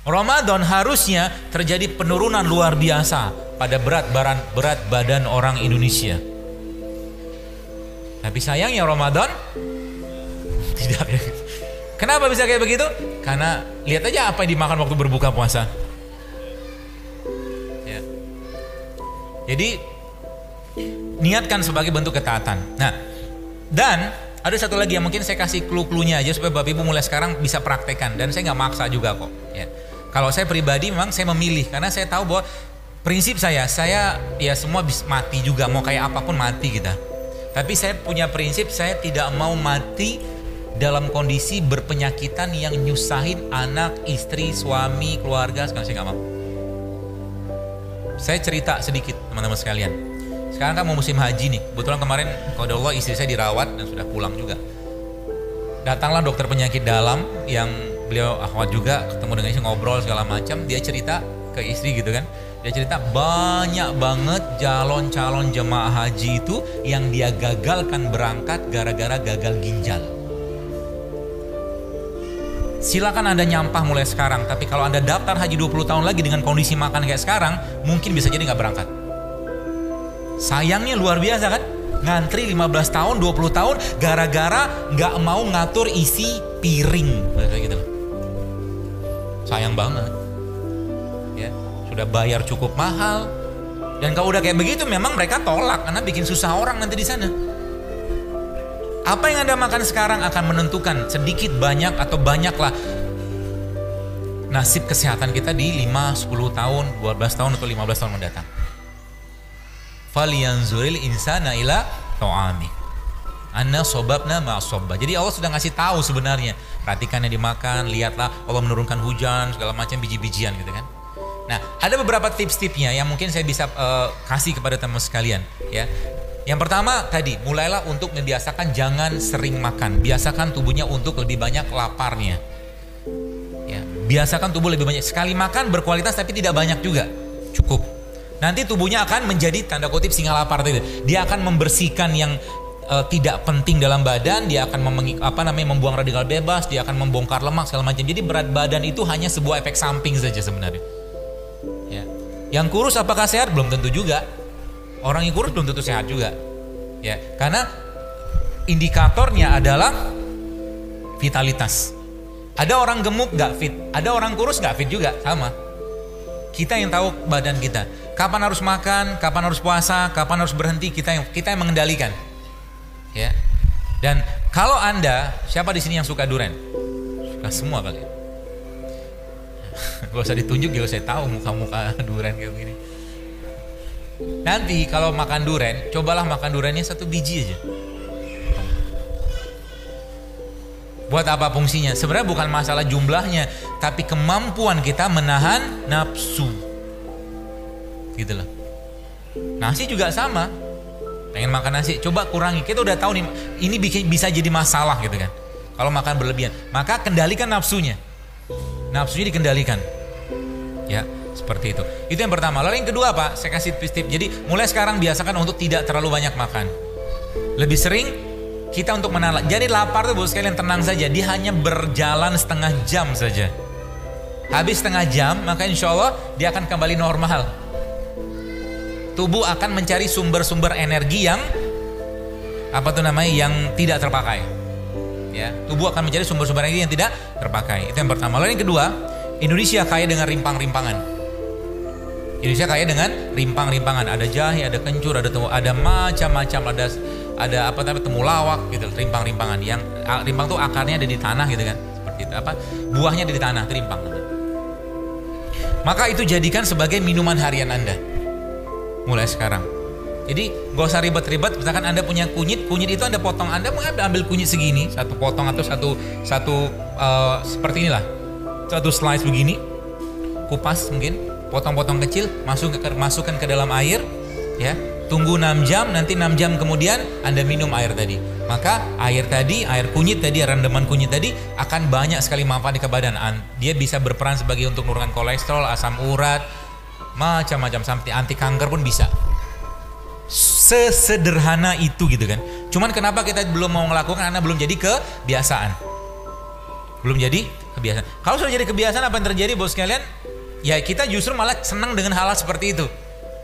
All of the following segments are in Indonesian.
Ramadan harusnya terjadi penurunan luar biasa pada berat badan orang Indonesia. Tapi sayangnya Ramadan tidak. Kenapa bisa kayak begitu? Karena lihat aja apa yang dimakan waktu berbuka puasa. Ya. Jadi niatkan sebagai bentuk ketaatan. Nah, dan ada satu lagi yang mungkin saya kasih clue-cluenya aja supaya Bapak Ibu mulai sekarang bisa praktekkan, dan saya nggak maksa juga kok. Ya. Kalau saya pribadi memang saya memilih karena saya tahu bahwa prinsip saya ya semua bisa mati juga, mau kayak apapun mati kita. Tapi saya punya prinsip, saya tidak mau mati dalam kondisi berpenyakitan yang nyusahin anak, istri, suami, keluarga. Sekarang saya nggak mau. Saya cerita sedikit teman-teman sekalian. Sekarang kan mau musim haji nih. Kebetulan kemarin qadarullah istri saya dirawat dan sudah pulang juga. Datanglah dokter penyakit dalam yang beliau akhwat juga, ketemu dengan istri, ngobrol segala macam. Dia cerita ke istri gitu kan. Dia cerita banyak banget calon jemaah haji itu yang dia gagalkan berangkat gara-gara gagal ginjal. Silakan Anda nyampah mulai sekarang, tapi kalau Anda daftar haji 20 tahun lagi dengan kondisi makan kayak sekarang, mungkin bisa jadi nggak berangkat. Sayangnya luar biasa kan? Ngantri 15 tahun, 20 tahun gara-gara nggak mau ngatur isi piring kayak gitu. Sayang banget. Ya, sudah bayar cukup mahal. Dan kalau udah kayak begitu memang mereka tolak karena bikin susah orang nanti di sana. Apa yang Anda makan sekarang akan menentukan sedikit banyak atau banyaklah nasib kesehatan kita di 5, 10 tahun, 12 tahun atau 15 tahun mendatang. Falyanzuril insana ila ta'ami. Anna sobabna ma'asobba. Jadi Allah sudah ngasih tahu sebenarnya. Perhatikan yang dimakan, lihatlah Allah menurunkan hujan, segala macam biji-bijian gitu kan. Nah, ada beberapa tips-tipsnya yang mungkin saya bisa kasih kepada teman sekalian ya. Yang pertama tadi, mulailah untuk membiasakan jangan sering makan. Biasakan tubuhnya untuk lebih banyak laparnya. Ya, biasakan tubuh lebih banyak. Sekali makan berkualitas tapi tidak banyak juga. Cukup. Nanti tubuhnya akan menjadi tanda kutip singa lapar tadi. Dia akan membersihkan yang tidak penting dalam badan, dia akan membuang radikal bebas, dia akan membongkar lemak segala macam. Jadi berat badan itu hanya sebuah efek samping saja sebenarnya. Ya. Yang kurus apakah sehat? Belum tentu juga. Orang yang kurus belum tentu sehat juga. Ya, karena indikatornya adalah vitalitas. Ada orang gemuk gak fit, ada orang kurus gak fit juga, sama. Kita yang tahu badan kita. Kapan harus makan, kapan harus puasa, kapan harus berhenti, kita yang mengendalikan. Ya. Dan kalau Anda, siapa di sini yang suka durian? Suka semua kali. Gak usah ditunjuk juga saya tahu muka-muka durian kayak begini. Nanti kalau makan durian, cobalah makan duriannya 1 biji aja. Buat apa fungsinya? Sebenarnya bukan masalah jumlahnya, tapi kemampuan kita menahan nafsu. Gitu loh. Nasi juga sama. Pengen makan nasi, coba kurangi. Kita udah tahu nih, ini bisa jadi masalah gitu kan. Kalau makan berlebihan, maka kendalikan nafsunya. Nafsunya dikendalikan. Ya, seperti itu. Itu yang pertama. Lalu yang kedua Pak, saya kasih tips-tips. Jadi mulai sekarang biasakan untuk tidak terlalu banyak makan. Lebih sering kita untuk menahan. Jadi lapar tuh Bu sekalian tenang saja. Dia hanya berjalan setengah jam saja. Habis setengah jam, maka insya Allah dia akan kembali normal. Tubuh akan mencari sumber-sumber energi yang yang tidak terpakai. Ya, tubuh akan mencari sumber-sumber energi yang tidak terpakai. Itu yang pertama. Lalu yang kedua, Indonesia kaya dengan rimpang-rimpangan. Indonesia kaya dengan rimpang-rimpangan. Ada jahe, ada kencur, ada macam-macam, ada temulawak gitu, rimpang-rimpangan. Yang rimpang tuh akarnya ada di tanah gitu kan. Seperti itu. Buahnya ada di tanah, itu rimpang. Maka itu jadikan sebagai minuman harian Anda. Mulai sekarang. Jadi gak usah ribet-ribet. Misalkan Anda punya kunyit itu Anda potong. Anda mau ambil kunyit segini, satu potong atau satu seperti inilah, satu slice begini, kupas mungkin, potong-potong kecil, masukkan ke dalam air, ya. Tunggu 6 jam, nanti 6 jam kemudian Anda minum air tadi. Maka air kunyit tadi, rendaman kunyit tadi akan banyak sekali manfaat ke badan. Dia bisa berperan sebagai untuk menurunkan kolesterol, asam urat, macam-macam, sampai anti kanker pun bisa. Sesederhana itu gitu kan. Cuman kenapa kita belum mau melakukan? Karena belum jadi kebiasaan. kebiasaan. Kalau sudah jadi kebiasaan, apa yang terjadi bos sekalian? Ya kita justru malah senang dengan hal seperti itu.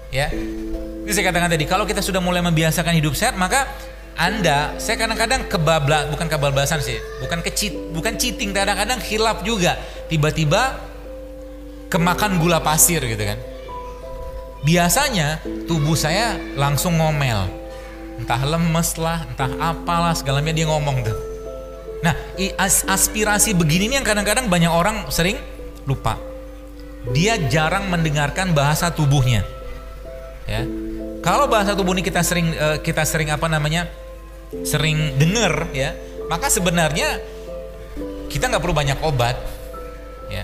Ya, ini saya katakan tadi, kalau kita sudah mulai membiasakan hidup sehat, maka saya kadang-kadang bukan kebablasan sih, bukan cheating, kadang-kadang khilaf juga. Tiba-tiba kemakan gula pasir gitu kan. Biasanya tubuh saya langsung ngomel, entah lemes lah, entah apalah, segalanya dia ngomong tuh. Nah, aspirasi begini nih yang kadang-kadang banyak orang sering lupa. Dia jarang mendengarkan bahasa tubuhnya. Ya, kalau bahasa tubuh ini kita sering sering dengar, ya, maka sebenarnya kita nggak perlu banyak obat, ya.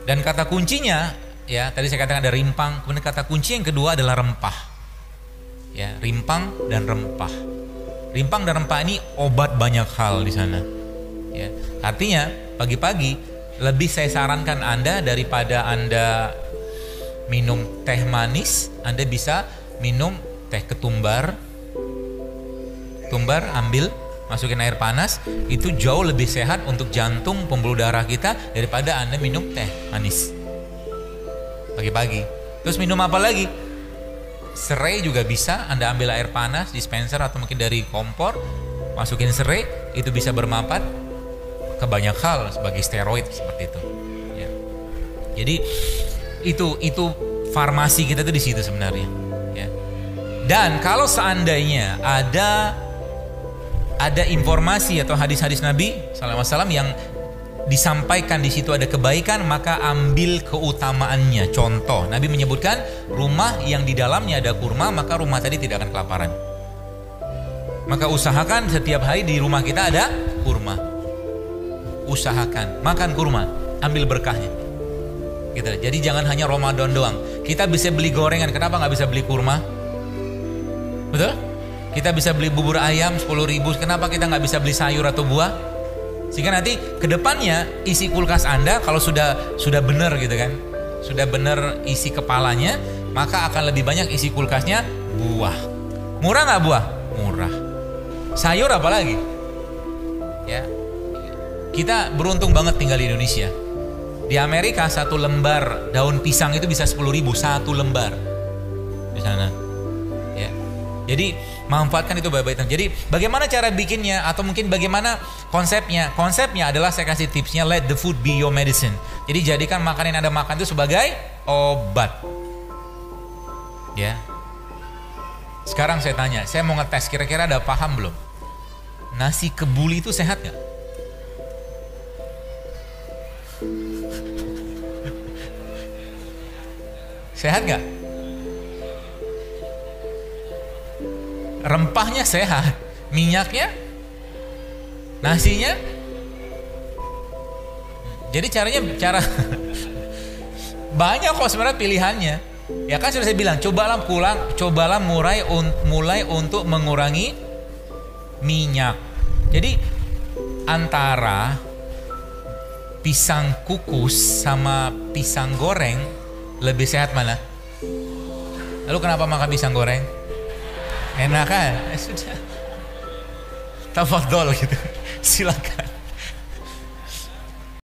Dan kata kuncinya, ya, tadi saya katakan ada rimpang, kemudian kata kunci yang kedua adalah rempah, ya, rimpang dan rempah. Rimpang dan rempah ini obat banyak hal di sana, ya. Artinya pagi-pagi lebih saya sarankan Anda, daripada Anda minum teh manis, Anda bisa minum teh ketumbar. Ambil, masukin air panas, itu jauh lebih sehat untuk jantung, pembuluh darah kita daripada Anda minum teh manis pagi-pagi. Terus minum apa lagi? Serai juga bisa, Anda ambil air panas, dispenser atau mungkin dari kompor, masukin serai, itu bisa bermanfaat ke banyak hal sebagai steroid seperti itu. Ya. Jadi itu farmasi kita tuh di situ sebenarnya, ya. Dan kalau seandainya ada informasi atau hadis-hadis Nabi SAW yang disampaikan di situ ada kebaikan, maka ambil keutamaannya. Contoh, Nabi menyebutkan rumah yang di dalamnya ada kurma, maka rumah tadi tidak akan kelaparan. Maka usahakan setiap hari di rumah kita ada kurma. Usahakan makan kurma, ambil berkahnya. Gitu. Jadi jangan hanya Ramadan doang. Kita bisa beli gorengan, kenapa nggak bisa beli kurma? Betul? Kita bisa beli bubur ayam 10.000, kenapa kita nggak bisa beli sayur atau buah? Sehingga nanti kedepannya isi kulkas Anda kalau sudah benar gitu kan, sudah benar isi kepalanya, maka akan lebih banyak isi kulkasnya buah. Murah nggak buah? Murah. Sayur apa lagi? Ya, kita beruntung banget tinggal di Indonesia. Di Amerika satu lembar daun pisang itu bisa 10.000 satu lembar di sana. Ya, jadi manfaatkan itu baik-baik. Jadi bagaimana cara bikinnya atau mungkin bagaimana konsepnya? Konsepnya adalah saya kasih tipsnya, let the food be your medicine. Jadi jadikan makanan yang Anda makan itu sebagai obat. Ya. Sekarang saya tanya, saya mau ngetes, kira-kira ada paham belum? Nasi kebuli itu sehat nggak? Sehat nggak? Rempahnya sehat, minyaknya, nasinya. Jadi cara banyak kok sebenarnya pilihannya. Ya kan sudah saya bilang, cobalah mulai untuk mengurangi minyak. Jadi antara pisang kukus sama pisang goreng, lebih sehat mana? Lalu kenapa makan pisang goreng? Enak kan? Sudah. Tafadhol gitu. Silakan.